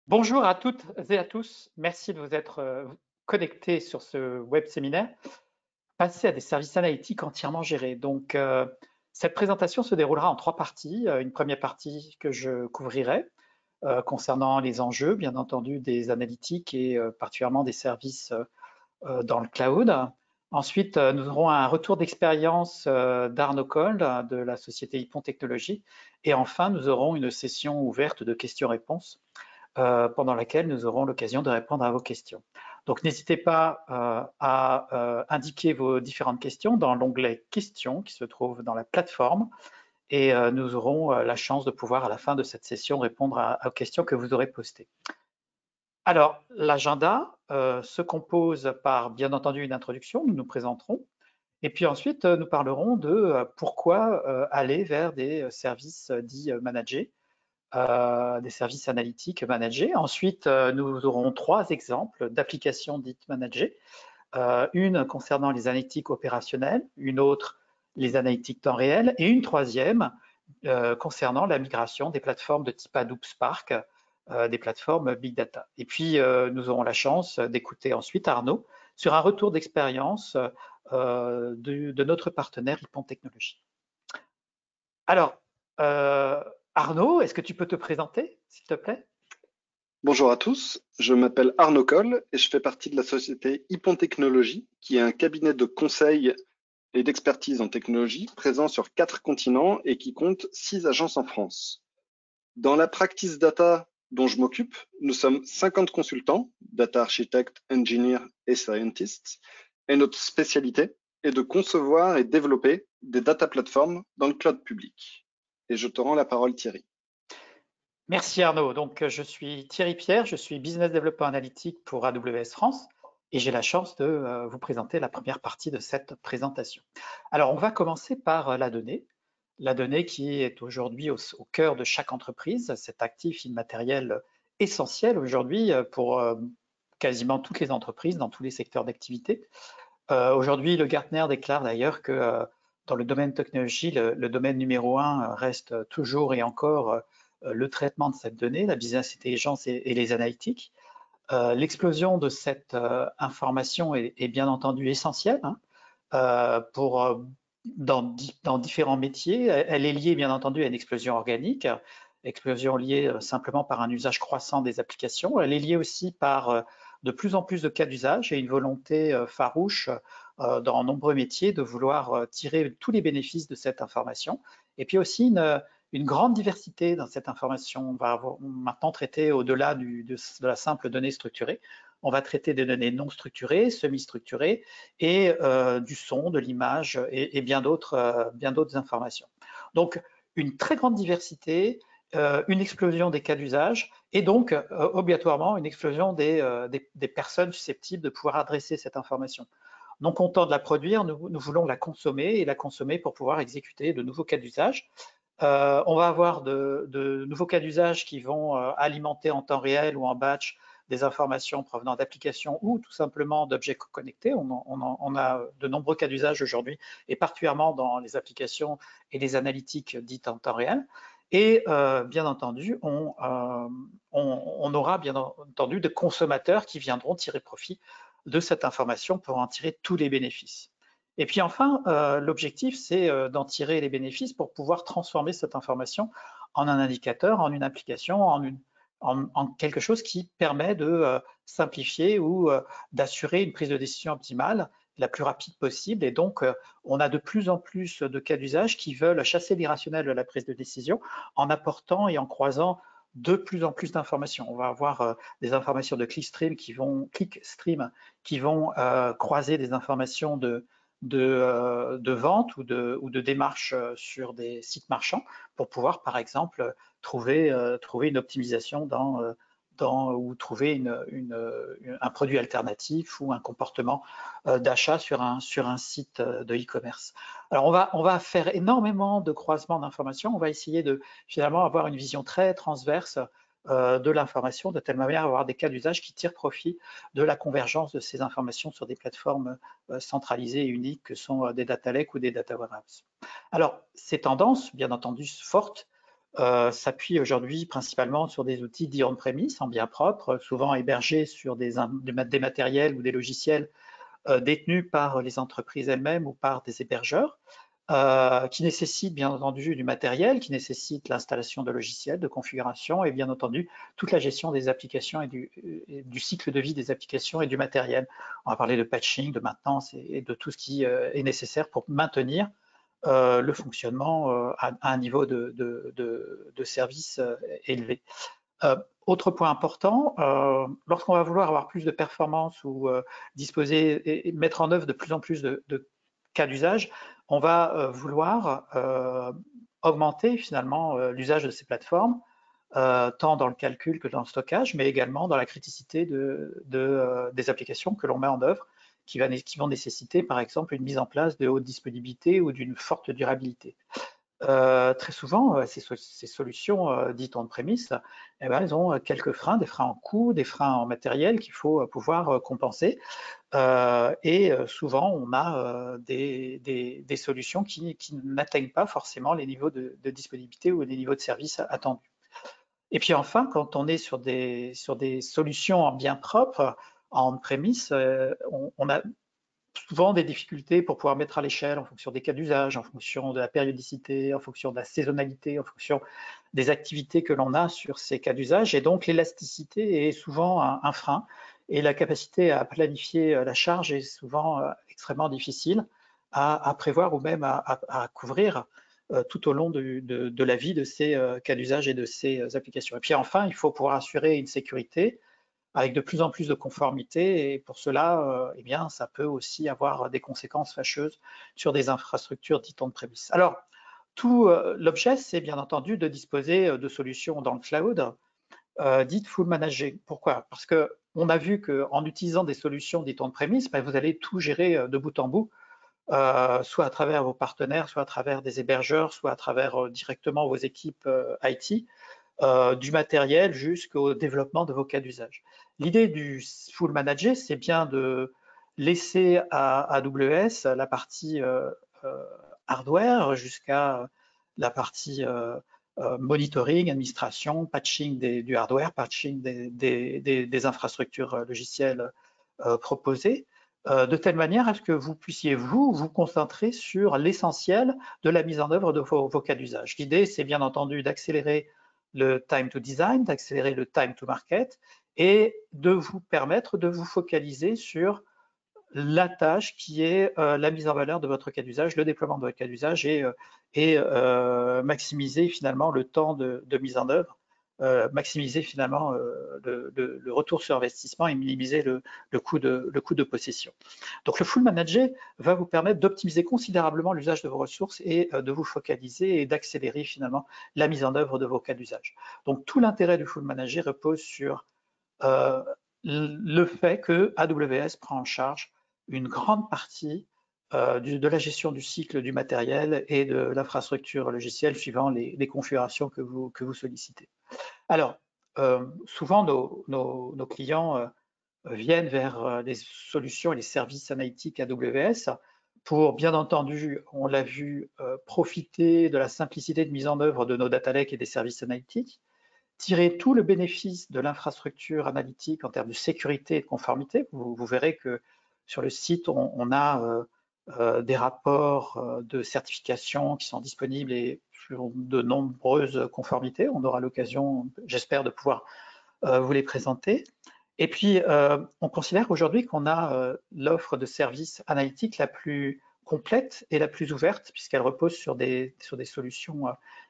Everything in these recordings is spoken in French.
Bonjour à toutes et à tous. Merci de vous être connectés sur ce web séminaire. Passer à des services analytiques entièrement gérés. Donc, cette présentation se déroulera en trois parties. Une première partie que je couvrirai concernant les enjeux, bien entendu, des analytiques et particulièrement des services dans le cloud. Ensuite, nous aurons un retour d'expérience d'Arnaud Coll de la société Hippon Technologies. Et enfin, nous aurons une session ouverte de questions-réponses pendant laquelle nous aurons l'occasion de répondre à vos questions. Donc n'hésitez pas à indiquer vos différentes questions dans l'onglet questions qui se trouve dans la plateforme et nous aurons la chance de pouvoir à la fin de cette session répondre aux questions que vous aurez postées. Alors l'agenda se compose par bien entendu une introduction, nous nous présenterons et puis ensuite nous parlerons de pourquoi aller vers des services dits managés, des services analytiques managés. Ensuite, nous aurons trois exemples d'applications dites managées. Une concernant les analytiques opérationnelles, une autre les analytiques temps réel et une troisième concernant la migration des plateformes de type Hadoop Spark, des plateformes Big Data. Et puis, nous aurons la chance d'écouter ensuite Arnaud sur un retour d'expérience de notre partenaire Hippon Technologies. Alors, Arnaud, est-ce que tu peux te présenter, s'il te plaît? Bonjour à tous, je m'appelle Arnaud Coll et je fais partie de la société Hippon Technologies, qui est un cabinet de conseil et d'expertise en technologie présent sur 4 continents et qui compte 6 agences en France. Dans la practice data dont je m'occupe, nous sommes 50 consultants, data architectes, engineers et scientists, et notre spécialité est de concevoir et développer des data platforms dans le cloud public. Et je te rends la parole, Thierry. Merci Arnaud. Donc, je suis Thierry Pierre, je suis Business Developer Analytique pour AWS France et j'ai la chance de vous présenter la première partie de cette présentation. Alors, on va commencer par la donnée qui est aujourd'hui au cœur de chaque entreprise, cet actif immatériel essentiel aujourd'hui pour quasiment toutes les entreprises dans tous les secteurs d'activité. Aujourd'hui, le Gartner déclare d'ailleurs que dans le domaine technologie, le domaine numéro un reste toujours et encore le traitement de cette donnée, la business intelligence et les analytiques. L'explosion de cette information est bien entendu essentielle hein, dans différents métiers. Elle est liée bien entendu à une explosion organique, explosion liée simplement par un usage croissant des applications. Elle est liée aussi par de plus en plus de cas d'usage et une volonté farouche dans nombreux métiers de vouloir tirer tous les bénéfices de cette information. Et puis aussi une grande diversité dans cette information. On va maintenant traiter au-delà de la simple donnée structurée. On va traiter des données non structurées, semi-structurées et du son, de l'image et bien d'autres informations. Donc, une très grande diversité, une explosion des cas d'usage et donc obligatoirement une explosion des personnes susceptibles de pouvoir adresser cette information. Non content de la produire, nous voulons la consommer et la consommer pour pouvoir exécuter de nouveaux cas d'usage. On va avoir de nouveaux cas d'usage qui vont alimenter en temps réel ou en batch des informations provenant d'applications ou tout simplement d'objets connectés. On a de nombreux cas d'usage aujourd'hui, et particulièrement dans les applications et les analytiques dites en temps réel. Et bien entendu, on aura bien entendu des consommateurs qui viendront tirer profit de cette information pour en tirer tous les bénéfices. Et puis enfin, l'objectif, c'est d'en tirer les bénéfices pour pouvoir transformer cette information en un indicateur, en une application, en quelque chose qui permet de simplifier ou d'assurer une prise de décision optimale la plus rapide possible. Et donc, on a de plus en plus de cas d'usage qui veulent chasser l'irrationnel de la prise de décision en apportant et en croisant de plus en plus d'informations. On va avoir des informations de clickstream qui vont croiser des informations de vente ou de démarche sur des sites marchands pour pouvoir, par exemple, trouver une optimisation ou trouver un produit alternatif ou un comportement d'achat sur un site de e-commerce. Alors, on va faire énormément de croisements d'informations. On va essayer de finalement avoir une vision très transverse de l'information, de telle manière à avoir des cas d'usage qui tirent profit de la convergence de ces informations sur des plateformes centralisées et uniques que sont des data lakes ou des data warehouses. Alors, ces tendances, bien entendu, fortes, s'appuie aujourd'hui principalement sur des outils dits on-premise, en bien propre, souvent hébergés sur des matériels ou des logiciels détenus par les entreprises elles-mêmes ou par des hébergeurs, qui nécessitent bien entendu du matériel, qui nécessitent l'installation de logiciels, de configuration et bien entendu toute la gestion des applications et du cycle de vie des applications et du matériel. On va parler de patching, de maintenance et de tout ce qui est nécessaire pour maintenir le fonctionnement à un niveau de service élevé. Autre point important, lorsqu'on va vouloir avoir plus de performance ou disposer et mettre en œuvre de plus en plus de cas d'usage, on va vouloir augmenter finalement l'usage de ces plateformes, tant dans le calcul que dans le stockage, mais également dans la criticité des applications que l'on met en œuvre, qui vont nécessiter par exemple une mise en place de haute disponibilité ou d'une forte durabilité. Très souvent, ces solutions dites on-premise, eh ben, elles ont quelques freins, des freins en coût, des freins en matériel qu'il faut pouvoir compenser. Et souvent, on a des solutions qui n'atteignent pas forcément les niveaux de disponibilité ou les niveaux de service attendus. Et puis enfin, quand on est sur des solutions en bien propre, en on-premise, on a souvent des difficultés pour pouvoir mettre à l'échelle en fonction des cas d'usage, en fonction de la périodicité, en fonction de la saisonnalité, en fonction des activités que l'on a sur ces cas d'usage. Et donc l'élasticité est souvent un frein et la capacité à planifier la charge est souvent extrêmement difficile à prévoir ou même à couvrir tout au long de la vie de ces cas d'usage et de ces applications. Et puis enfin, il faut pouvoir assurer une sécurité avec de plus en plus de conformité, et pour cela, eh bien, ça peut aussi avoir des conséquences fâcheuses sur des infrastructures dites on-premise. Alors, tout l'objet, c'est bien entendu de disposer de solutions dans le cloud dites full managées. Pourquoi? Parce qu'on a vu qu'en utilisant des solutions dites on-premise, ben, vous allez tout gérer de bout en bout, soit à travers vos partenaires, soit à travers des hébergeurs, soit à travers directement vos équipes IT. Du matériel jusqu'au développement de vos cas d'usage. L'idée du full manager, c'est bien de laisser à AWS la partie hardware jusqu'à la partie monitoring, administration, patching du hardware, patching des infrastructures logicielles proposées, de telle manière à ce que vous puissiez vous concentrer sur l'essentiel de la mise en œuvre de vos cas d'usage. L'idée, c'est bien entendu d'accélérer le time to design, d'accélérer le time to market et de vous permettre de vous focaliser sur la tâche qui est la mise en valeur de votre cas d'usage, le déploiement de votre cas d'usage et maximiser finalement le temps de mise en œuvre, maximiser finalement le retour sur investissement et minimiser le coût de possession. Donc le full manager va vous permettre d'optimiser considérablement l'usage de vos ressources et de vous focaliser et d'accélérer finalement la mise en œuvre de vos cas d'usage. Donc tout l'intérêt du full manager repose sur le fait que AWS prend en charge une grande partie de la gestion du cycle du matériel et de l'infrastructure logicielle suivant les configurations que vous sollicitez. Alors, souvent nos clients viennent vers les solutions et les services analytiques AWS pour, bien entendu, on l'a vu, profiter de la simplicité de mise en œuvre de nos data lakes et des services analytiques, tirer tout le bénéfice de l'infrastructure analytique en termes de sécurité et de conformité. Vous verrez que sur le site, on a des rapports de certification qui sont disponibles et sur de nombreuses conformités. On aura l'occasion, j'espère, de pouvoir vous les présenter. Et puis, on considère aujourd'hui qu'on a l'offre de services analytiques la plus complète et la plus ouverte, puisqu'elle repose sur des solutions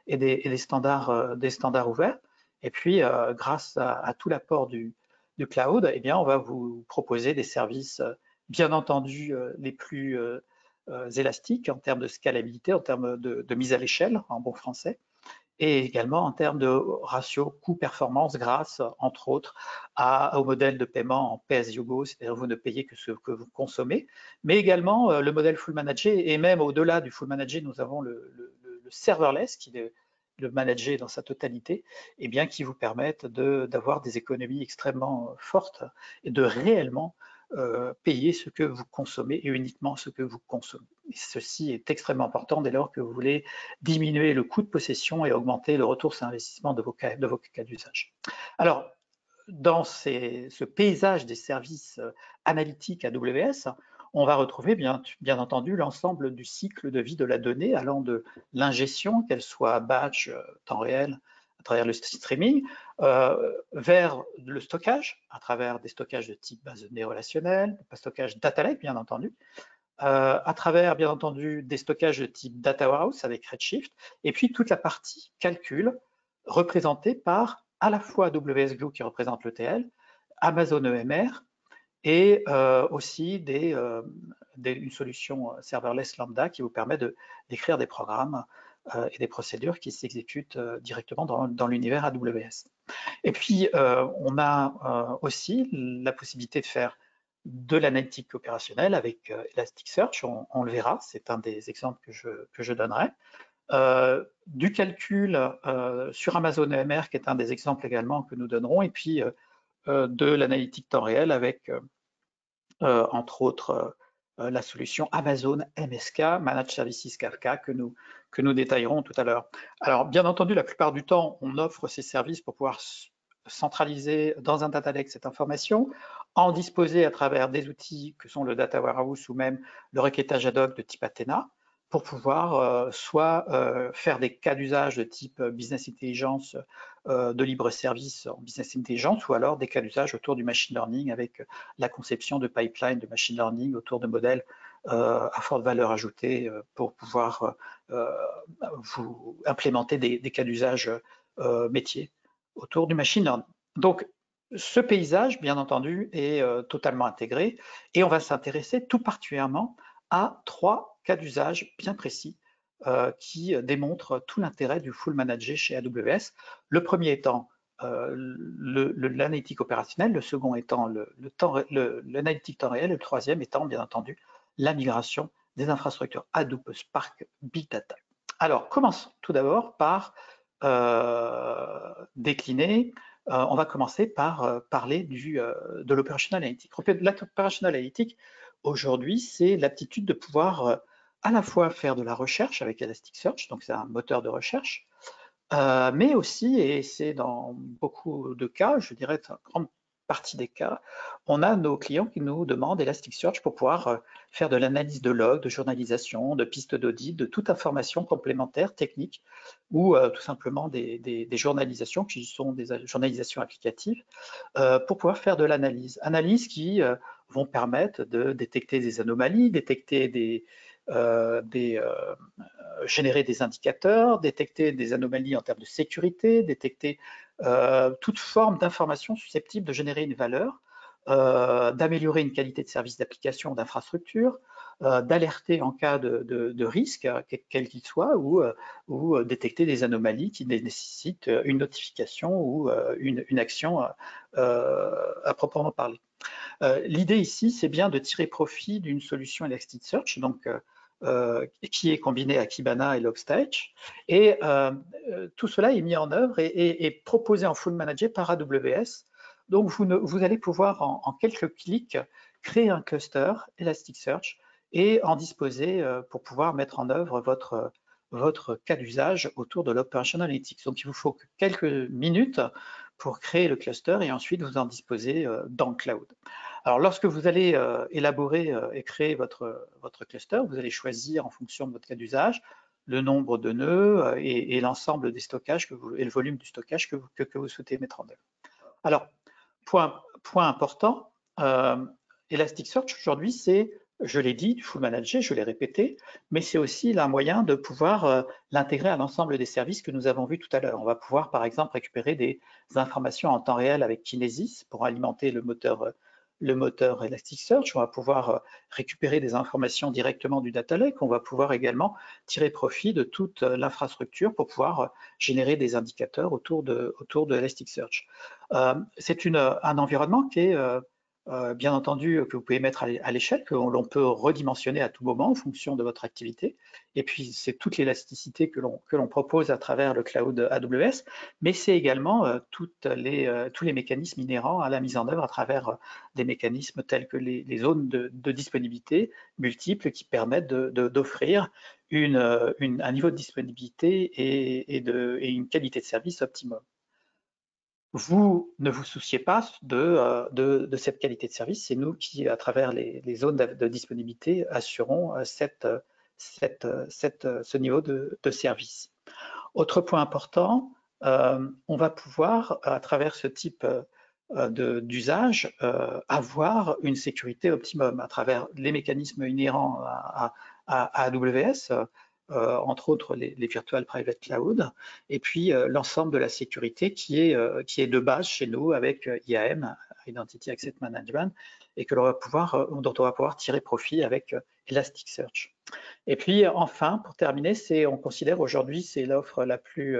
et des standards ouverts. Et puis, grâce à tout l'apport du cloud, eh bien, on va vous proposer des services, bien entendu, les plus élastiques en termes de scalabilité, en termes de mise à l'échelle, en bon français, et également en termes de ratio coût-performance grâce, entre autres, au modèle de paiement en pay-as-you-go, c'est-à-dire vous ne payez que ce que vous consommez, mais également le modèle full manager, et même au-delà du full manager, nous avons le serverless, qui est le manager dans sa totalité, et bien qui vous permettent d'avoir des économies extrêmement fortes et de réellement payer ce que vous consommez et uniquement ce que vous consommez. Et ceci est extrêmement important dès lors que vous voulez diminuer le coût de possession et augmenter le retour sur investissement de vos cas d'usage. Alors, dans ce paysage des services analytiques AWS, on va retrouver bien entendu l'ensemble du cycle de vie de la donnée, allant de l'ingestion, qu'elle soit batch, temps réel, à travers le streaming, vers le stockage, à travers des stockages de type base de données relationnelle, stockage data lake bien entendu, à travers bien entendu des stockages de type data warehouse avec Redshift, et puis toute la partie calcul représentée par à la fois AWS Glue qui représente l'ETL, Amazon EMR et aussi une solution serverless lambda qui vous permet d'écrire des programmes et des procédures qui s'exécutent directement dans l'univers AWS. Et puis, on a aussi la possibilité de faire de l'analytique opérationnelle avec Elasticsearch, on le verra, c'est un des exemples que je donnerai. Du calcul sur Amazon EMR, qui est un des exemples également que nous donnerons, et puis de l'analytique temps réel avec, entre autres, la solution Amazon MSK, Managed Services Kafka, que nous détaillerons tout à l'heure. Alors, bien entendu, la plupart du temps, on offre ces services pour pouvoir centraliser dans un data lake cette information, en disposer à travers des outils que sont le Data Warehouse ou même le requêtage ad hoc de type Athena, pour pouvoir soit faire des cas d'usage de type Business Intelligence de libre service en Business Intelligence, ou alors des cas d'usage autour du machine learning avec la conception de pipelines de machine learning autour de modèles à forte valeur ajoutée pour pouvoir vous implémenter des cas d'usage métiers autour du machine learning. Donc, ce paysage, bien entendu, est totalement intégré et on va s'intéresser tout particulièrement à 3 cas d'usage bien précis qui démontrent tout l'intérêt du full manager chez AWS. Le premier étant l'analytique opérationnelle, le second étant l'analytique temps réel et le troisième étant, bien entendu, la migration des infrastructures Hadoop, Spark, Big Data. Alors, commençons tout d'abord par décliner. On va commencer par parler de l'operational analytic. L'operational analytic, aujourd'hui, c'est l'aptitude de pouvoir à la fois faire de la recherche avec Elasticsearch, donc c'est un moteur de recherche, mais aussi, et c'est dans beaucoup de cas, je dirais une grande partie des cas, on a nos clients qui nous demandent Elasticsearch pour pouvoir faire de l'analyse de logs, de journalisation, de pistes d'audit, de toute information complémentaire, technique, ou tout simplement des journalisations qui sont des journalisations applicatives, pour pouvoir faire de l'analyse. Analyse qui vont permettre de détecter des anomalies, générer des indicateurs, détecter des anomalies en termes de sécurité, détecter toute forme d'information susceptible de générer une valeur, d'améliorer une qualité de service d'application ou d'infrastructure, d'alerter en cas de risque, quel qu'il soit, ou détecter des anomalies qui nécessitent une notification ou une action à proprement parler. L'idée ici, c'est bien de tirer profit d'une solution Elasticsearch, donc qui est combinée à Kibana et Logstash, et tout cela est mis en œuvre et proposé en full manager par AWS. Donc vous allez pouvoir en quelques clics créer un cluster Elasticsearch et en disposer pour pouvoir mettre en œuvre votre cas d'usage autour de l'Operational Analytics. Donc il vous faut que quelques minutes pour créer le cluster et ensuite vous en disposer dans le cloud. Alors lorsque vous allez élaborer et créer votre cluster, vous allez choisir en fonction de votre cas d'usage le nombre de nœuds et l'ensemble des stockages et le volume du stockage que vous souhaitez mettre en œuvre. Alors, point important, Elasticsearch aujourd'hui, c'est, je l'ai dit, du full manager, je l'ai répété, mais c'est aussi un moyen de pouvoir l'intégrer à l'ensemble des services que nous avons vus tout à l'heure. On va pouvoir, par exemple, récupérer des informations en temps réel avec Kinesis pour alimenter le moteur Elasticsearch. On va pouvoir récupérer des informations directement du data lake. On va pouvoir également tirer profit de toute l'infrastructure pour pouvoir générer des indicateurs autour de Elasticsearch. C'est un environnement qui est bien entendu, que vous pouvez mettre à l'échelle, que l'on peut redimensionner à tout moment en fonction de votre activité. Et puis, c'est toute l'élasticité que l'on propose à travers le cloud AWS, mais c'est également tous les mécanismes inhérents à la mise en œuvre à travers des mécanismes tels que les zones de disponibilité multiples qui permettent d'offrir un niveau de disponibilité et une qualité de service optimum. Vous ne vous souciez pas de cette qualité de service, c'est nous qui, à travers les zones de disponibilité, assurons ce niveau de service. Autre point important, on va pouvoir, à travers ce type d'usage, avoir une sécurité optimum à travers les mécanismes inhérents à AWS, entre autres les Virtual Private Cloud, et puis l'ensemble de la sécurité qui est de base chez nous avec IAM, Identity Access Management, et dont on va pouvoir tirer profit avec Elasticsearch. Et puis enfin, pour terminer, on considère aujourd'hui c'est l'offre la plus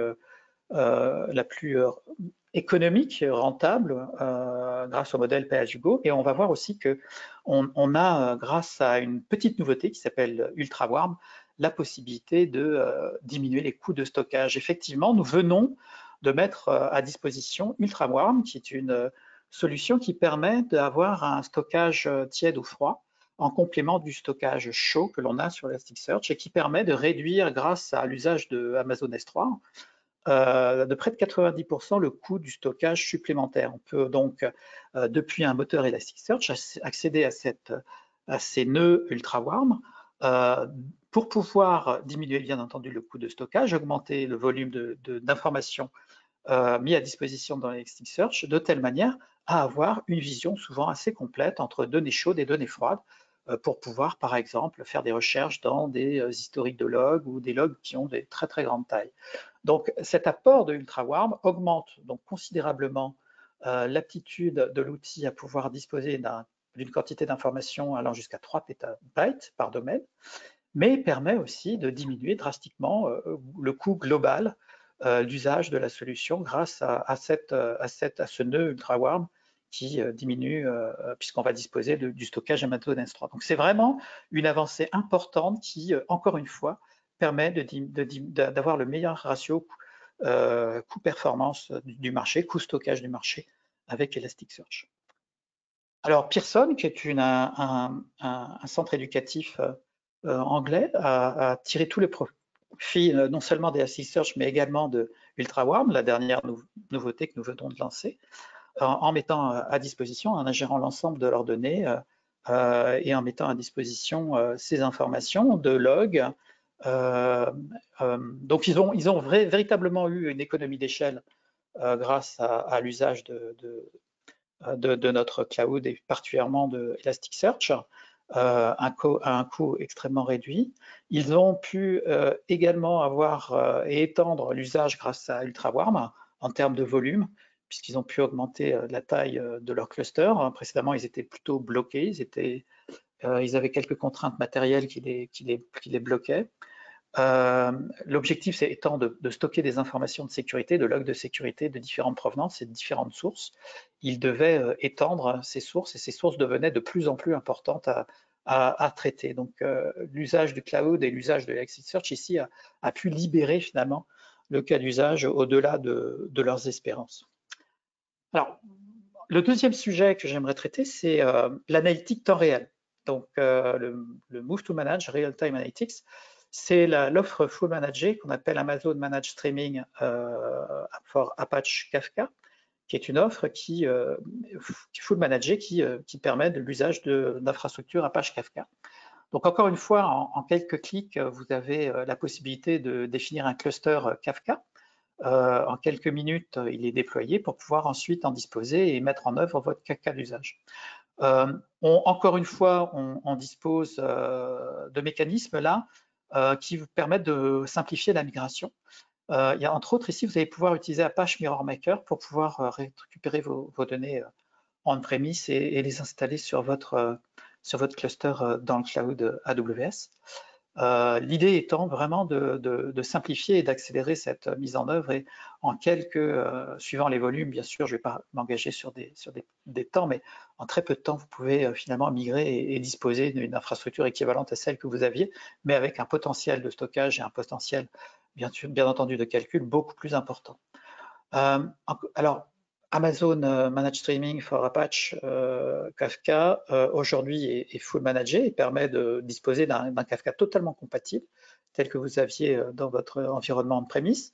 économique, rentable, grâce au modèle pay-as-you-go. Et on va voir aussi que on a, grâce à une petite nouveauté qui s'appelle UltraWarm, la possibilité de diminuer les coûts de stockage. Effectivement, nous venons de mettre à disposition UltraWarm, qui est une solution qui permet d'avoir un stockage tiède ou froid en complément du stockage chaud que l'on a sur Elasticsearch et qui permet de réduire, grâce à l'usage de Amazon S3, de près de 90% le coût du stockage supplémentaire. On peut donc, depuis un moteur Elasticsearch, accéder à ces nœuds UltraWarm pour pouvoir diminuer bien entendu le coût de stockage, augmenter le volume d'informations mis à disposition dans Elasticsearch, de telle manière à avoir une vision souvent assez complète entre données chaudes et données froides, pour pouvoir, par exemple, faire des recherches dans des historiques de logs ou des logs qui ont des très très grandes tailles. Donc cet apport de UltraWarm augmente donc considérablement l'aptitude de l'outil à pouvoir disposer d'une quantité d'informations allant jusqu'à 3 pétabytes par domaine, mais permet aussi de diminuer drastiquement le coût global d'usage de la solution grâce à ce nœud UltraWarm qui diminue puisqu'on va disposer du stockage Amazon S3. Donc c'est vraiment une avancée importante qui, encore une fois, permet d'avoir le meilleur ratio coût-performance du marché, coût-stockage du marché avec Elasticsearch. Alors Pearson, qui est un centre éducatif anglais, a tiré tous les profits non seulement d'Elasticsearch mais également de UltraWarm, la dernière nouveauté que nous venons de lancer, en mettant à disposition, en ingérant l'ensemble de leurs données et en mettant à disposition ces informations de logs. Donc ils ont véritablement eu une économie d'échelle grâce à l'usage de notre cloud et particulièrement de Elasticsearch, à un coût extrêmement réduit. Ils ont pu également avoir et étendre l'usage grâce à UltraWarm en termes de volume, puisqu'ils ont pu augmenter la taille de leur cluster. Précédemment, ils étaient plutôt bloqués, ils avaient quelques contraintes matérielles qui les bloquaient. L'objectif étant de stocker des informations de sécurité, de logs de sécurité de différentes provenances et de différentes sources. Ils devaient étendre ces sources et ces sources devenaient de plus en plus importantes à traiter. Donc l'usage du cloud et l'usage de Elasticsearch ici a pu libérer finalement le cas d'usage au-delà de leurs espérances. Alors, le deuxième sujet que j'aimerais traiter, c'est l'analytique temps réel. Donc le Move to Manage Real-Time Analytics, c'est l'offre full managée qu'on appelle Amazon Managed Streaming for Apache Kafka, qui est une offre qui full managée qui permet de l'usage d'infrastructures Apache Kafka. Donc encore une fois, en quelques clics, vous avez la possibilité de définir un cluster Kafka. En quelques minutes, il est déployé pour pouvoir ensuite en disposer et mettre en œuvre votre cas d'usage. Encore une fois, on dispose de mécanismes là qui vous permettent de simplifier la migration. Il y a entre autres ici, vous allez pouvoir utiliser Apache Mirror Maker pour pouvoir récupérer vos données on-premise et les installer sur votre cluster dans le cloud AWS. L'idée étant vraiment de simplifier et d'accélérer cette mise en œuvre et suivant les volumes, bien sûr, je ne vais pas m'engager sur des temps, mais en très peu de temps, vous pouvez finalement migrer et disposer d'une infrastructure équivalente à celle que vous aviez, mais avec un potentiel de stockage et un potentiel, bien entendu, de calcul beaucoup plus important. Alors, Amazon Managed Streaming for Apache Kafka aujourd'hui est full managé et permet de disposer d'un Kafka totalement compatible, tel que vous aviez dans votre environnement on-premise.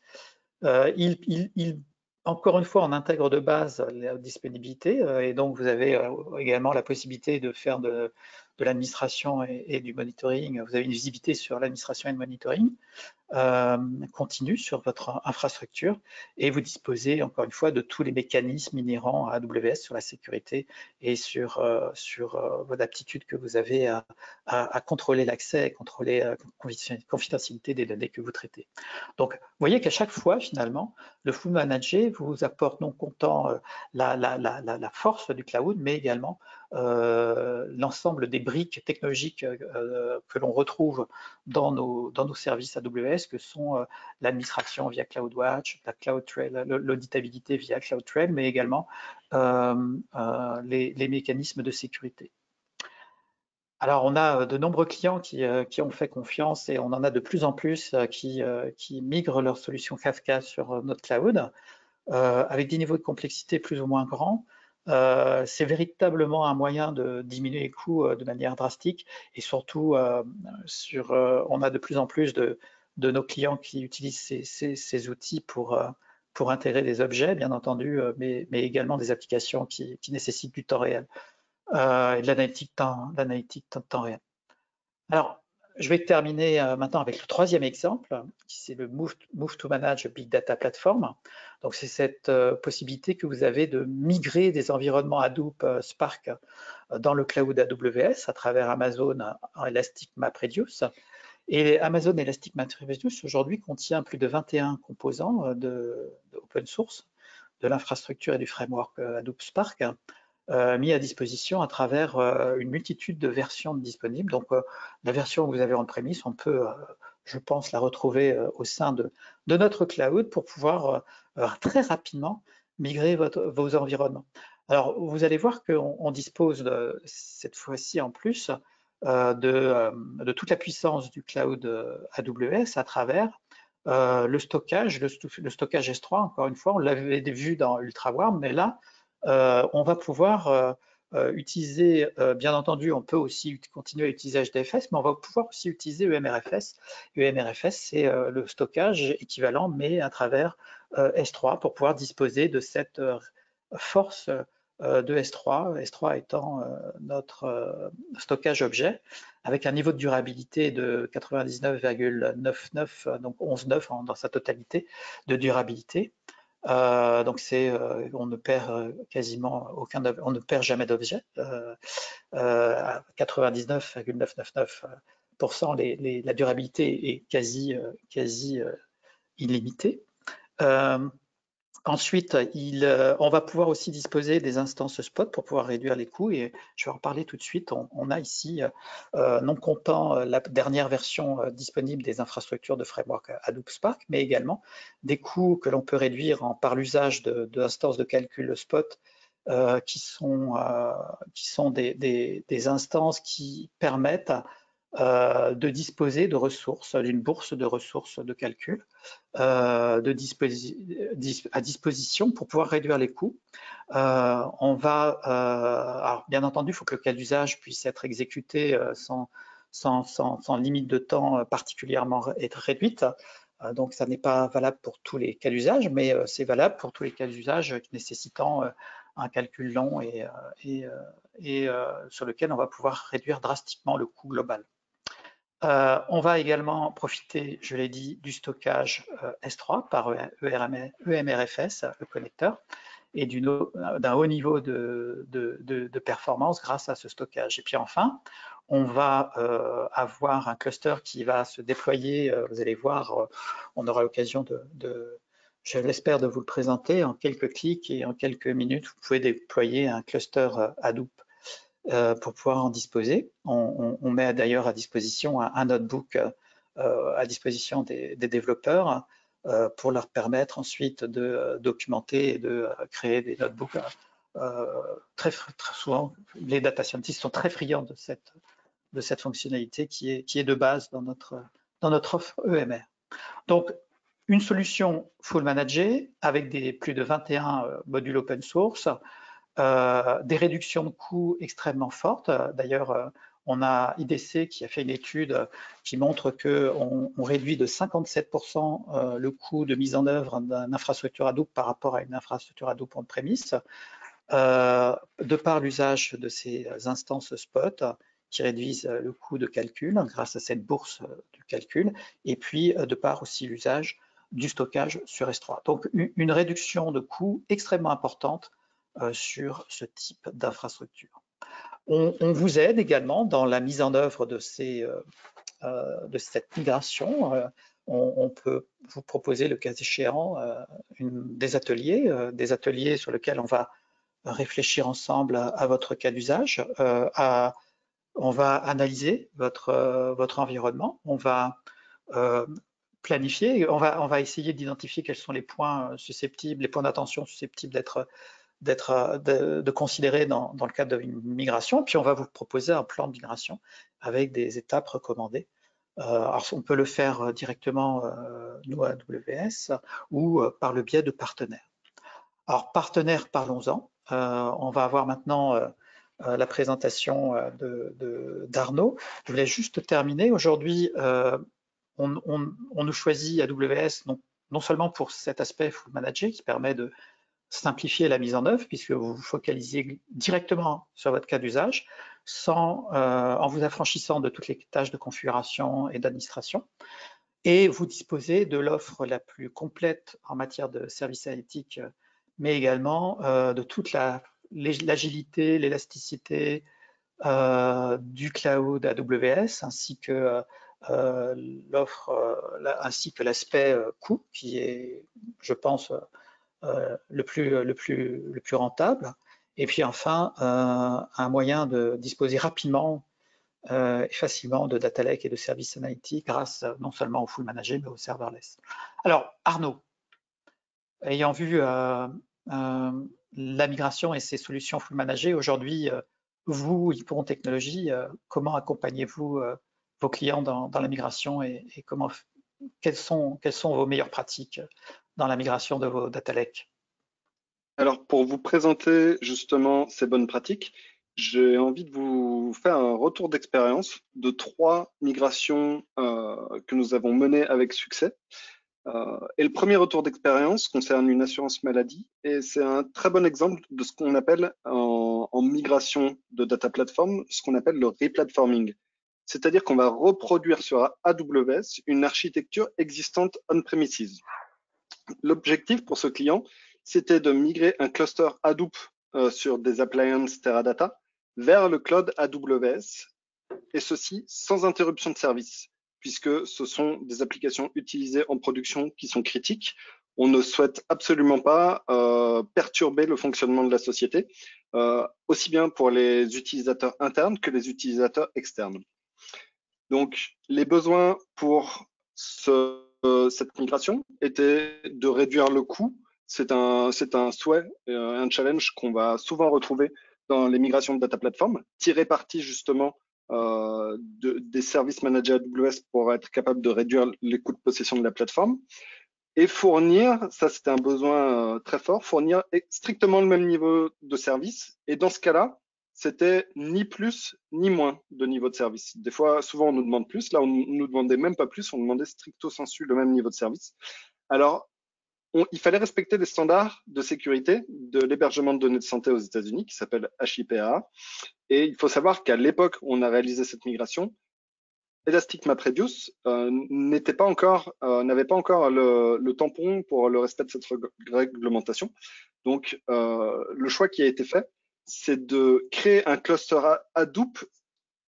Encore une fois, on intègre de base la disponibilité et donc vous avez également la possibilité de faire de l'administration et du monitoring. Vous avez une visibilité sur l'administration et le monitoring continue sur votre infrastructure et vous disposez encore une fois de tous les mécanismes inhérents à AWS sur la sécurité et sur votre aptitude que vous avez à contrôler l'accès et contrôler la confidentialité des données que vous traitez. Donc, vous voyez qu'à chaque fois, finalement, le full manager vous apporte non content la force du cloud, mais également l'ensemble des briques technologiques que l'on retrouve dans nos services AWS, que sont l'administration via CloudWatch, la CloudTrail, l'auditabilité via CloudTrail, mais également les mécanismes de sécurité. Alors, on a de nombreux clients qui ont fait confiance et on en a de plus en plus qui migrent leur solution Kafka sur notre cloud avec des niveaux de complexité plus ou moins grands. C'est véritablement un moyen de diminuer les coûts de manière drastique et surtout, on a de plus en plus de nos clients qui utilisent ces outils pour intégrer des objets, bien entendu, mais également des applications qui nécessitent du temps réel et de l'analytique temps réel. Alors, je vais terminer maintenant avec le troisième exemple, c'est le Move to Manage Big Data Platform. Donc, c'est cette possibilité que vous avez de migrer des environnements Hadoop Spark dans le cloud AWS à travers Amazon Elastic MapReduce. Et Amazon Elastic MapReduce aujourd'hui contient plus de 21 composants de open source, de l'infrastructure et du framework Hadoop Spark, mis à disposition à travers une multitude de versions disponibles. Donc, la version que vous avez en prémisse, on peut, je pense, la retrouver au sein de notre cloud pour pouvoir très rapidement migrer vos environnements. Alors, vous allez voir qu'on dispose cette fois-ci en plus de toute la puissance du cloud AWS à travers le stockage, le stockage S3, encore une fois, on l'avait vu dans UltraWarm, mais là, on va pouvoir utiliser, bien entendu, on peut aussi continuer à utiliser HDFS, mais on va pouvoir aussi utiliser EMRFS. EMRFS, c'est le stockage équivalent, mais à travers S3 pour pouvoir disposer de cette force de S3, S3 étant notre stockage objet, avec un niveau de durabilité de 99,99, donc 11,9 dans sa totalité de durabilité. Donc on ne perd quasiment on ne perd jamais d'objet. À 99,999%, la durabilité est quasi illimitée. Ensuite, on va pouvoir aussi disposer des instances spot pour pouvoir réduire les coûts et je vais en parler tout de suite. On a ici, non comptant la dernière version disponible des infrastructures de framework Hadoop Spark, mais également des coûts que l'on peut réduire par l'usage d'instances de calcul spot qui sont des instances qui permettent de disposer de ressources, d'une bourse de ressources de calcul à disposition pour pouvoir réduire les coûts. Alors bien entendu, il faut que le cas d'usage puisse être exécuté sans limite de temps particulièrement être réduite. Donc, ça n'est pas valable pour tous les cas d'usage, mais c'est valable pour tous les cas d'usage nécessitant un calcul long et sur lequel on va pouvoir réduire drastiquement le coût global. On va également profiter, je l'ai dit, du stockage S3 par EMRFS, le connecteur, et d'un haut niveau de performance grâce à ce stockage. Et puis enfin, on va avoir un cluster qui va se déployer, vous allez voir, on aura l'occasion je l'espère, de vous le présenter en quelques clics et en quelques minutes, vous pouvez déployer un cluster Hadoop pour pouvoir en disposer. On met d'ailleurs à disposition un notebook à disposition des développeurs pour leur permettre ensuite de documenter et de créer des notebooks. Très souvent, les data scientists sont très friands de cette fonctionnalité qui est de base dans notre offre EMR. Donc, une solution full managée avec plus de 21 modules open source, des réductions de coûts extrêmement fortes. D'ailleurs, on a IDC qui a fait une étude qui montre qu'on réduit de 57% le coût de mise en œuvre d'une infrastructure Hadoop par rapport à une infrastructure Hadoop on-premise, de par l'usage de ces instances spot qui réduisent le coût de calcul grâce à cette bourse du calcul, et puis de par aussi l'usage du stockage sur S3. Donc une réduction de coûts extrêmement importante sur ce type d'infrastructure. On vous aide également dans la mise en œuvre de cette migration. On peut vous proposer, le cas échéant, des ateliers sur lesquels on va réfléchir ensemble à votre cas d'usage. On va analyser votre environnement, on va planifier, on va essayer d'identifier quels sont les points susceptibles, les points d'attention susceptibles de considérer dans le cadre d'une migration, puis on va vous proposer un plan de migration avec des étapes recommandées. Alors on peut le faire directement nous à AWS ou par le biais de partenaires. Alors partenaires, parlons-en. On va avoir maintenant la présentation d'Arnaud. Je voulais juste terminer. Aujourd'hui, on nous choisit AWS non seulement pour cet aspect full manager qui permet de simplifier la mise en œuvre puisque vous vous focalisez directement sur votre cas d'usage en vous affranchissant de toutes les tâches de configuration et d'administration, et vous disposez de l'offre la plus complète en matière de services analytiques, mais également de toute l'agilité, l'élasticité du cloud AWS, ainsi que l'offre, ainsi que l'aspect coût, qui est, je pense, le plus rentable. Et puis enfin, un moyen de disposer rapidement et facilement de data lake et de services analytiques grâce non seulement au full manager, mais au serverless. Alors, Arnaud, ayant vu la migration et ses solutions full managées, aujourd'hui, vous, Hippon Technologies, comment accompagnez-vous vos clients dans la migration et quelles sont vos meilleures pratiques dans la migration de vos data lakes? Alors, pour vous présenter justement ces bonnes pratiques, j'ai envie de vous faire un retour d'expérience de 3 migrations que nous avons menées avec succès. Et le premier retour d'expérience concerne une assurance maladie, et c'est un très bon exemple de ce qu'on appelle en migration de data platform, ce qu'on appelle le replatforming. C'est-à-dire qu'on va reproduire sur AWS une architecture existante on-premises. L'objectif pour ce client, c'était de migrer un cluster Hadoop sur des appliances Teradata vers le cloud AWS, et ceci sans interruption de service, puisque ce sont des applications utilisées en production qui sont critiques. On ne souhaite absolument pas perturber le fonctionnement de la société, aussi bien pour les utilisateurs internes que les utilisateurs externes. Donc, les besoins pour cette migration était de réduire le coût. C'est un souhait, un challenge qu'on va souvent retrouver dans les migrations de data platform, tirer parti justement des services managés AWS pour être capable de réduire les coûts de possession de la plateforme et fournir, ça c'était un besoin très fort, fournir strictement le même niveau de service. Et dans ce cas-là, c'était ni plus ni moins de niveau de service. Des fois, souvent, on nous demande plus. Là, on nous demandait même pas plus, on demandait stricto sensu le même niveau de service. Alors, il fallait respecter les standards de sécurité de l'hébergement de données de santé aux États-Unis, qui s'appelle HIPAA. Et il faut savoir qu'à l'époque où on a réalisé cette migration, Elastic MapReduce n'avait pas encore le tampon pour le respect de cette réglementation. Donc, le choix qui a été fait, c'est de créer un cluster Hadoop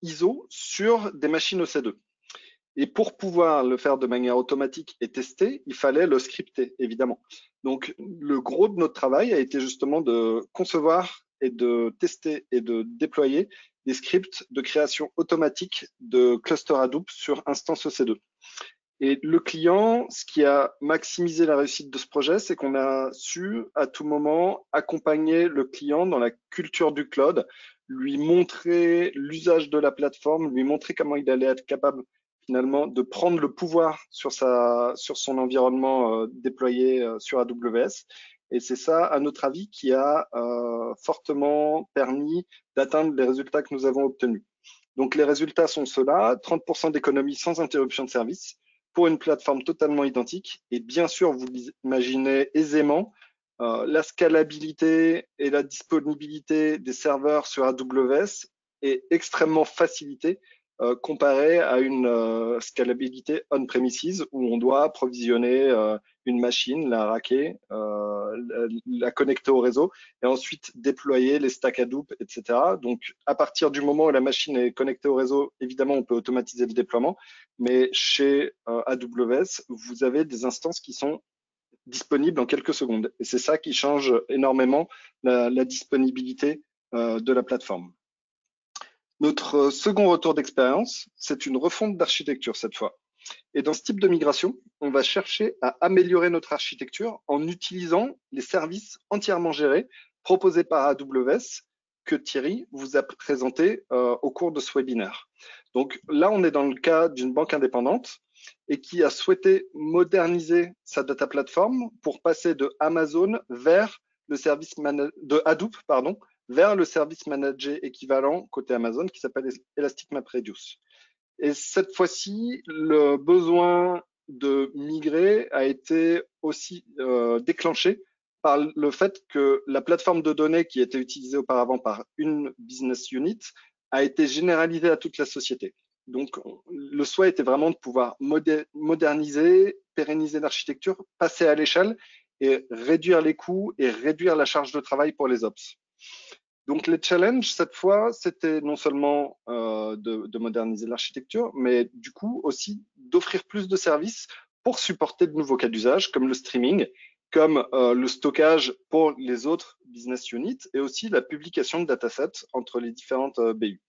ISO sur des machines EC2. Et pour pouvoir le faire de manière automatique et tester, il fallait le scripter, évidemment. Donc, le gros de notre travail a été justement de concevoir et de tester et de déployer des scripts de création automatique de clusters Hadoop sur instance EC2. Et le client, ce qui a maximisé la réussite de ce projet, c'est qu'on a su à tout moment accompagner le client dans la culture du cloud, lui montrer l'usage de la plateforme, lui montrer comment il allait être capable finalement de prendre le pouvoir sur son environnement déployé sur AWS. Et c'est ça, à notre avis, qui a fortement permis d'atteindre les résultats que nous avons obtenus. Donc les résultats sont ceux-là, 30% d'économie sans interruption de service, pour une plateforme totalement identique. Et bien sûr, vous imaginez aisément la scalabilité et la disponibilité des serveurs sur AWS est extrêmement facilitée comparé à une scalabilité on-premises où on doit provisionner une machine, la racker, la connecter au réseau et ensuite déployer les stacks Hadoop, etc. Donc, à partir du moment où la machine est connectée au réseau, évidemment, on peut automatiser le déploiement. Mais chez AWS, vous avez des instances qui sont disponibles en quelques secondes. Et c'est ça qui change énormément la disponibilité de la plateforme. Notre second retour d'expérience, c'est une refonte d'architecture cette fois. Et dans ce type de migration, on va chercher à améliorer notre architecture en utilisant les services entièrement gérés proposés par AWS que Thierry vous a présenté au cours de ce webinaire. Donc là, on est dans le cas d'une banque indépendante et qui a souhaité moderniser sa data platform pour passer de Amazon vers le service de Hadoop, pardon, vers le service managé équivalent côté Amazon qui s'appelle Elastic MapReduce. Et cette fois-ci, le besoin de migrer a été aussi déclenché par le fait que la plateforme de données qui était utilisée auparavant par une business unit a été généralisée à toute la société. Donc, le souhait était vraiment de pouvoir moderniser, pérenniser l'architecture, passer à l'échelle et réduire les coûts et réduire la charge de travail pour les ops. Donc les challenges, cette fois, c'était non seulement de moderniser l'architecture, mais du coup aussi d'offrir plus de services pour supporter de nouveaux cas d'usage, comme le streaming, comme le stockage pour les autres business units, et aussi la publication de datasets entre les différentes BU.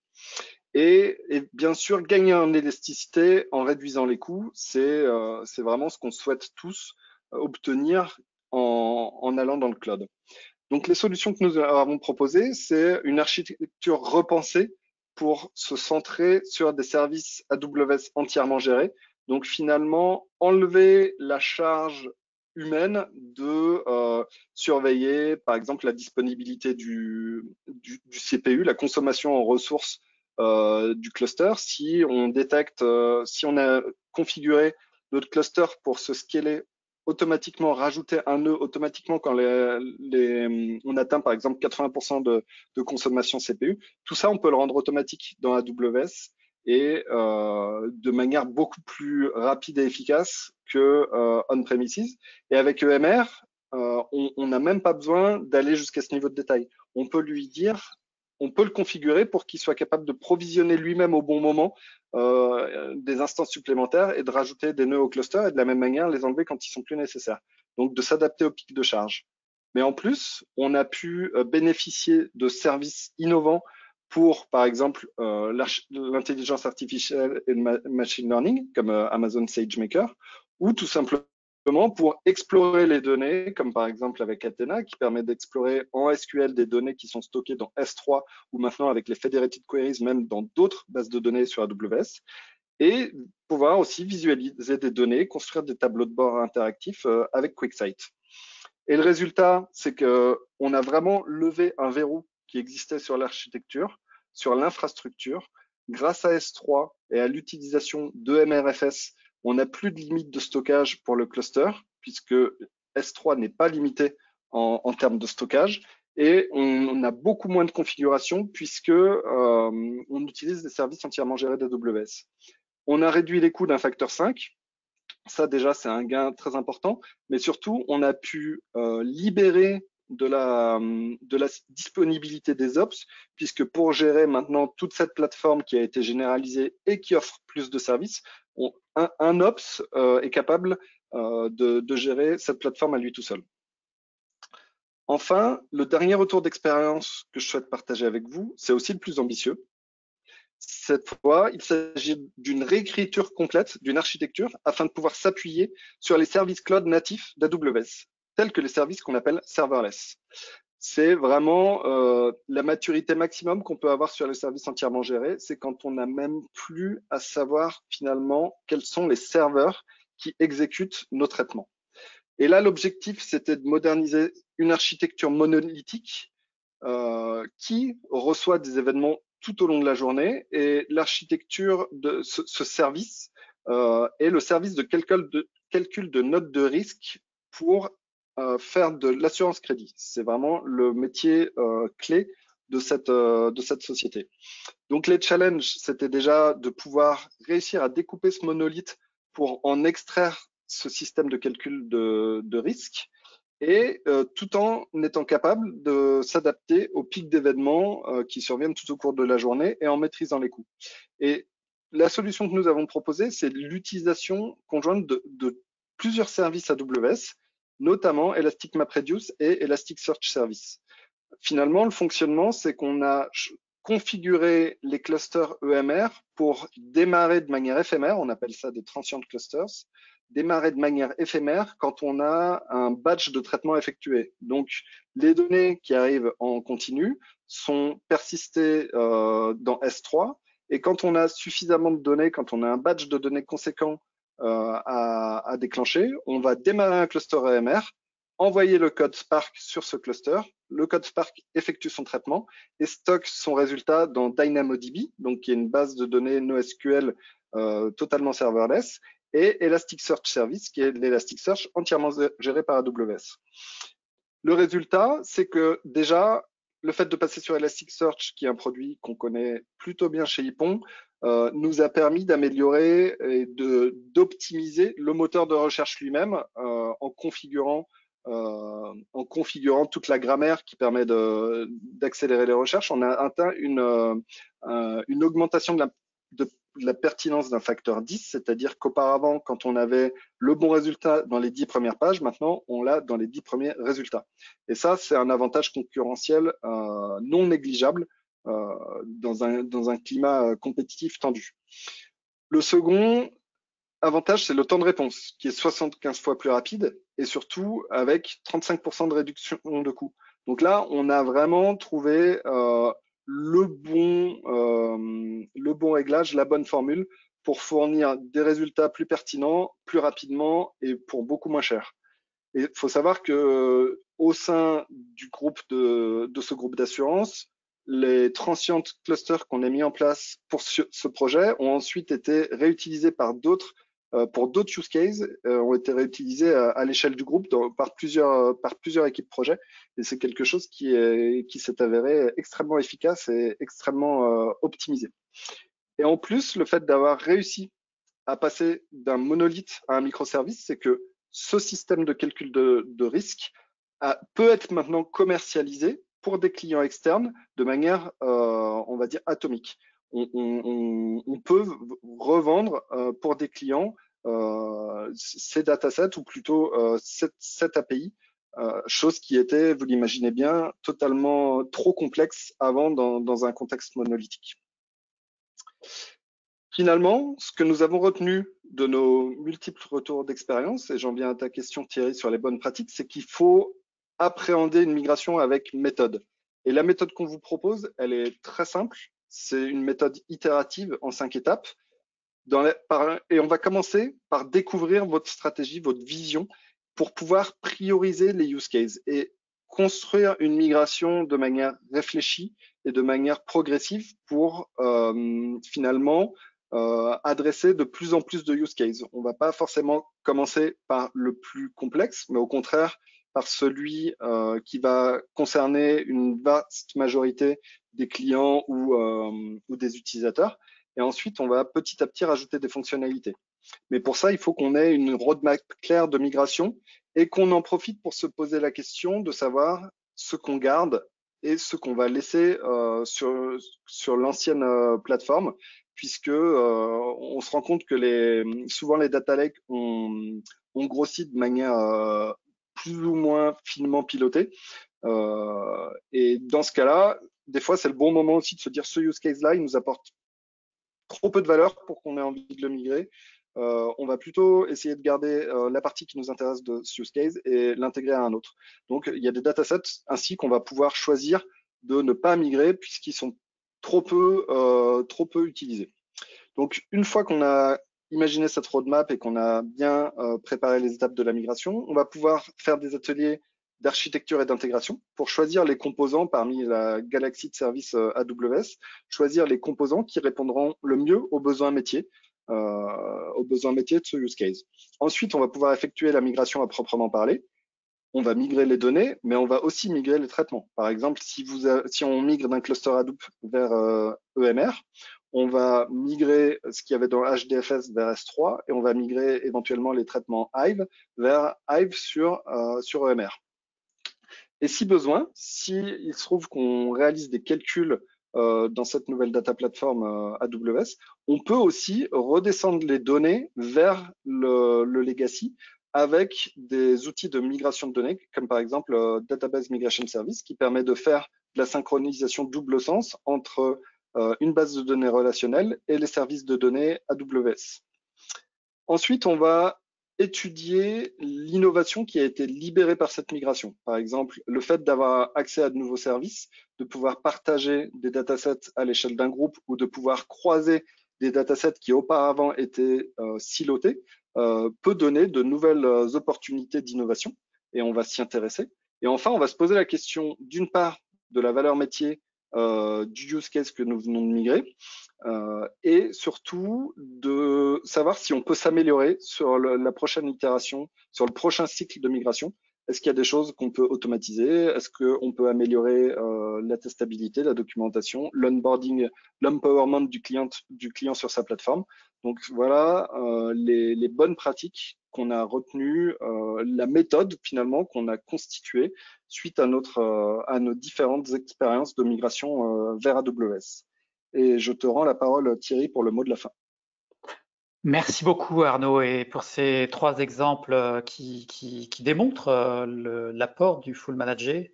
Et bien sûr, gagner en élasticité en réduisant les coûts, c'est vraiment ce qu'on souhaite tous obtenir en allant dans le cloud. Donc, les solutions que nous avons proposées, c'est une architecture repensée pour se centrer sur des services AWS entièrement gérés. Donc, finalement, enlever la charge humaine de surveiller, par exemple, la disponibilité du CPU, la consommation en ressources du cluster. Si on détecte, si on a configuré notre cluster pour se scaler automatiquement, rajouter un nœud automatiquement quand on atteint par exemple 80% de consommation CPU. Tout ça, on peut le rendre automatique dans AWS et de manière beaucoup plus rapide et efficace que on-premises. Et avec EMR, on n'a même pas besoin d'aller jusqu'à ce niveau de détail. On peut lui dire, on peut le configurer pour qu'il soit capable de provisionner lui-même au bon moment des instances supplémentaires et de rajouter des nœuds au cluster et de la même manière les enlever quand ils sont plus nécessaires. Donc de s'adapter au pic de charge. Mais en plus, on a pu bénéficier de services innovants pour, par exemple, l'intelligence artificielle et le machine learning, comme Amazon SageMaker, ou tout simplement pour explorer les données, comme par exemple avec Athena, qui permet d'explorer en SQL des données qui sont stockées dans S3 ou maintenant avec les Federated Queries, même dans d'autres bases de données sur AWS, et pouvoir aussi visualiser des données, construire des tableaux de bord interactifs avec QuickSight. Et le résultat, c'est qu'on a vraiment levé un verrou qui existait sur l'architecture, sur l'infrastructure. Grâce à S3 et à l'utilisation de MRFS, on n'a plus de limite de stockage pour le cluster, puisque S3 n'est pas limité en termes de stockage. Et on a beaucoup moins de configuration puisque on utilise des services entièrement gérés d'AWS. On a réduit les coûts d'un facteur 5. Ça, déjà, c'est un gain très important. Mais surtout, on a pu libérer de la disponibilité des ops, puisque pour gérer maintenant toute cette plateforme qui a été généralisée et qui offre plus de services, un ops est capable de gérer cette plateforme à lui tout seul. Enfin, le dernier retour d'expérience que je souhaite partager avec vous, c'est aussi le plus ambitieux. Cette fois, il s'agit d'une réécriture complète d'une architecture afin de pouvoir s'appuyer sur les services cloud natifs d'AWS, tels que les services qu'on appelle serverless. C'est vraiment la maturité maximum qu'on peut avoir sur les services entièrement gérés. C'est quand on n'a même plus à savoir finalement quels sont les serveurs qui exécutent nos traitements. Et là, l'objectif, c'était de moderniser une architecture monolithique qui reçoit des événements tout au long de la journée. Et l'architecture de ce service est le service de calcul de notes de risque pour faire de l'assurance crédit. C'est vraiment le métier clé de cette société. Donc les challenges, c'était déjà de pouvoir réussir à découper ce monolithe pour en extraire ce système de calcul de risque et tout en étant capable de s'adapter aux pics d'événements qui surviennent tout au cours de la journée et en maîtrisant les coûts. Et la solution que nous avons proposée, c'est l'utilisation conjointe de plusieurs services AWS, notamment Elastic MapReduce et Elasticsearch Service. Finalement, le fonctionnement, c'est qu'on a configuré les clusters EMR pour démarrer de manière éphémère, on appelle ça des transient clusters, démarrer de manière éphémère quand on a un batch de traitement effectué. Donc, les données qui arrivent en continu sont persistées dans S3 et quand on a suffisamment de données, quand on a un batch de données conséquent à déclencher, on va démarrer un cluster EMR, envoyer le code Spark sur ce cluster, le code Spark effectue son traitement et stocke son résultat dans DynamoDB, donc qui est une base de données NoSQL totalement serverless, et Elasticsearch Service, qui est l'Elasticsearch entièrement géré par AWS. Le résultat, c'est que déjà, le fait de passer sur Elasticsearch, qui est un produit qu'on connaît plutôt bien chez Ypon, nous a permis d'améliorer et d'optimiser le moteur de recherche lui-même en configurant toute la grammaire qui permet d'accélérer les recherches. On a atteint une augmentation de la pertinence d'un facteur 10, c'est-à-dire qu'auparavant, quand on avait le bon résultat dans les 10 premières pages, maintenant, on l'a dans les 10 premiers résultats. Et ça, c'est un avantage concurrentiel non négligeable dans un climat compétitif tendu. Le second avantage, c'est le temps de réponse, qui est 75 fois plus rapide et surtout avec 35% de réduction de coûts. Donc là, on a vraiment trouvé le bon réglage, la bonne formule pour fournir des résultats plus pertinents, plus rapidement et pour beaucoup moins cher. Et il faut savoir que au sein du groupe de ce groupe d'assurance, les transient clusters qu'on a mis en place pour ce projet ont ensuite été réutilisés par d'autres pour d'autres use cases, ont été réutilisés à l'échelle du groupe par plusieurs équipes projet. Et c'est quelque chose qui s'est avéré extrêmement efficace et extrêmement optimisé. Et en plus, le fait d'avoir réussi à passer d'un monolithe à un microservice, c'est que ce système de calcul de risque peut être maintenant commercialisé pour des clients externes de manière, on va dire, atomique. On peut revendre pour des clients ces datasets ou plutôt cette API, chose qui était, vous l'imaginez bien, totalement trop complexe avant dans un contexte monolithique. Finalement, ce que nous avons retenu de nos multiples retours d'expérience, et j'en viens à ta question Thierry sur les bonnes pratiques, c'est qu'il faut appréhender une migration avec méthode. Et la méthode qu'on vous propose, elle est très simple. C'est une méthode itérative en 5 étapes. Et on va commencer par découvrir votre stratégie, votre vision, pour pouvoir prioriser les use cases et construire une migration de manière réfléchie et de manière progressive pour finalement adresser de plus en plus de use cases. On ne va pas forcément commencer par le plus complexe, mais au contraire par celui qui va concerner une vaste majorité des clients ou des utilisateurs. Et ensuite, on va petit à petit rajouter des fonctionnalités. Mais pour ça, il faut qu'on ait une roadmap claire de migration et qu'on en profite pour se poser la question de savoir ce qu'on garde et ce qu'on va laisser sur l'ancienne plateforme, puisque on se rend compte que souvent les data lakes ont grossi de manière plus ou moins finement pilotée. Et dans ce cas-là, des fois, c'est le bon moment aussi de se dire ce use case-là, il nous apporte trop peu de valeur pour qu'on ait envie de le migrer. On va plutôt essayer de garder la partie qui nous intéresse de ce use case et l'intégrer à un autre. Donc, il y a des datasets ainsi qu'on va pouvoir choisir de ne pas migrer puisqu'ils sont trop peu utilisés. Donc, une fois qu'on a imaginé cette roadmap et qu'on a bien préparé les étapes de la migration, on va pouvoir faire des ateliers d'architecture et d'intégration pour choisir les composants parmi la galaxie de services AWS, choisir les composants qui répondront le mieux aux besoins métiers de ce use case. Ensuite, on va pouvoir effectuer la migration à proprement parler. On va migrer les données, mais on va aussi migrer les traitements. Par exemple, si on migre d'un cluster Hadoop vers EMR, on va migrer ce qu'il y avait dans HDFS vers S3 et on va migrer éventuellement les traitements Hive vers Hive sur EMR. Et si besoin, s'il se trouve qu'on réalise des calculs dans cette nouvelle data platform AWS, on peut aussi redescendre les données vers le legacy avec des outils de migration de données, comme par exemple Database Migration Service, qui permet de faire de la synchronisation double sens entre une base de données relationnelle et les services de données AWS. Ensuite, on va étudier l'innovation qui a été libérée par cette migration. Par exemple, le fait d'avoir accès à de nouveaux services, de pouvoir partager des datasets à l'échelle d'un groupe ou de pouvoir croiser des datasets qui auparavant étaient silotés peut donner de nouvelles opportunités d'innovation et on va s'y intéresser. Et enfin, on va se poser la question d'une part de la valeur métier du use case que nous venons de migrer et surtout de savoir si on peut s'améliorer sur la prochaine itération, sur le prochain cycle de migration. Est-ce qu'il y a des choses qu'on peut automatiser? Est-ce qu'on peut améliorer la testabilité, la documentation, l'onboarding, l'empowerment du client sur sa plateforme? Donc voilà les bonnes pratiques qu'on a retenues, la méthode finalement qu'on a constituée suite à nos différentes expériences de migration vers AWS. Et je te rends la parole, Thierry, pour le mot de la fin. Merci beaucoup Arnaud et pour ces trois exemples qui démontrent l'apport du full manager.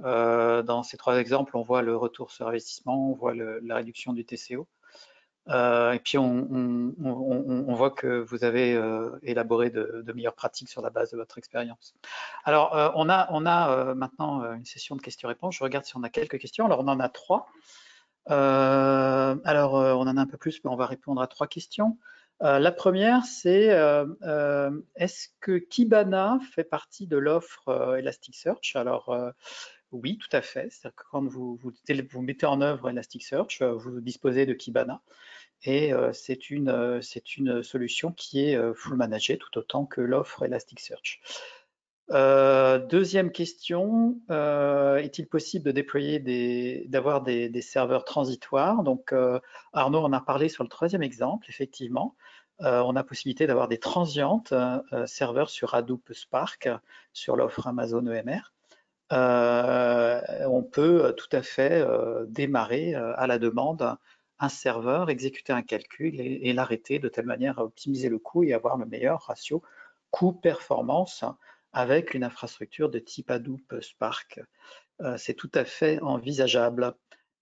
Dans ces trois exemples, on voit le retour sur investissement, on voit la réduction du TCO. Et puis on voit que vous avez élaboré de meilleures pratiques sur la base de votre expérience. Alors on a maintenant une session de questions-réponses. Je regarde si on a quelques questions. Alors on en a trois. On en a un peu plus, mais on va répondre à trois questions. La première, c'est est-ce que Kibana fait partie de l'offre Elasticsearch? Alors oui, tout à fait. C'est-à-dire que quand vous mettez en œuvre Elasticsearch, vous disposez de Kibana. Et c'est une solution qui est full managée tout autant que l'offre Elasticsearch. Deuxième question, est-il possible de déployer d'avoir des serveurs transitoires? Donc Arnaud en a parlé sur le troisième exemple, effectivement. On a possibilité d'avoir des transientes serveurs sur Hadoop Spark, sur l'offre Amazon EMR. On peut tout à fait démarrer à la demande un serveur, exécuter un calcul et l'arrêter de telle manière à optimiser le coût et avoir le meilleur ratio coût-performance avec une infrastructure de type Hadoop Spark. C'est tout à fait envisageable.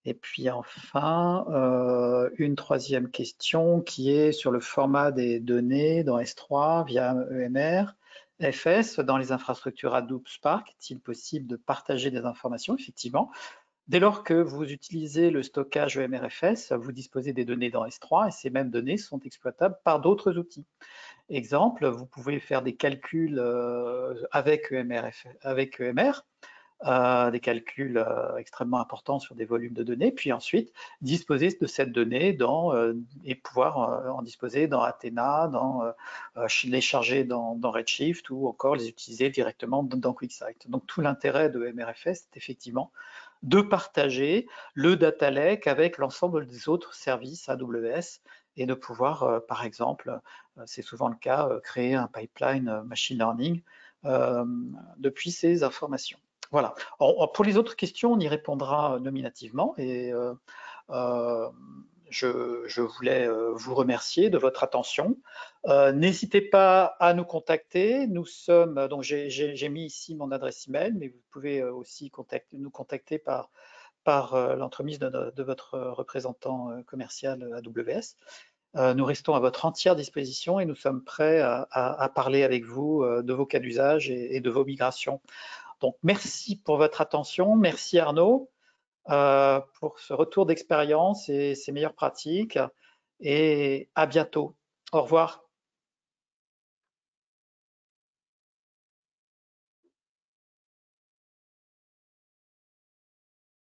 Et puis enfin, une troisième question qui est sur le format des données dans S3 via EMR. FS, dans les infrastructures Hadoop Spark, est-il possible de partager des informations? Effectivement. Dès lors que vous utilisez le stockage EMRFS, vous disposez des données dans S3 et ces mêmes données sont exploitables par d'autres outils. Exemple, vous pouvez faire des calculs avec EMR, des calculs extrêmement importants sur des volumes de données, puis ensuite disposer de cette donnée et pouvoir en disposer dans Athena, les charger dans Redshift ou encore les utiliser directement dans QuickSight. Donc tout l'intérêt de MRFS, c'est effectivement de partager le data lake avec l'ensemble des autres services AWS et de pouvoir, par exemple, c'est souvent le cas, créer un pipeline machine learning depuis ces informations. Voilà. Pour les autres questions, on y répondra nominativement et je voulais vous remercier de votre attention. N'hésitez pas à nous contacter. Nous sommes, donc j'ai mis ici mon adresse email, mais vous pouvez aussi nous contacter par l'entremise de votre représentant commercial AWS. Nous restons à votre entière disposition et nous sommes prêts à parler avec vous de vos cas d'usage et de vos migrations. Donc, merci pour votre attention. Merci Arnaud pour ce retour d'expérience et ces meilleures pratiques. Et à bientôt. Au revoir.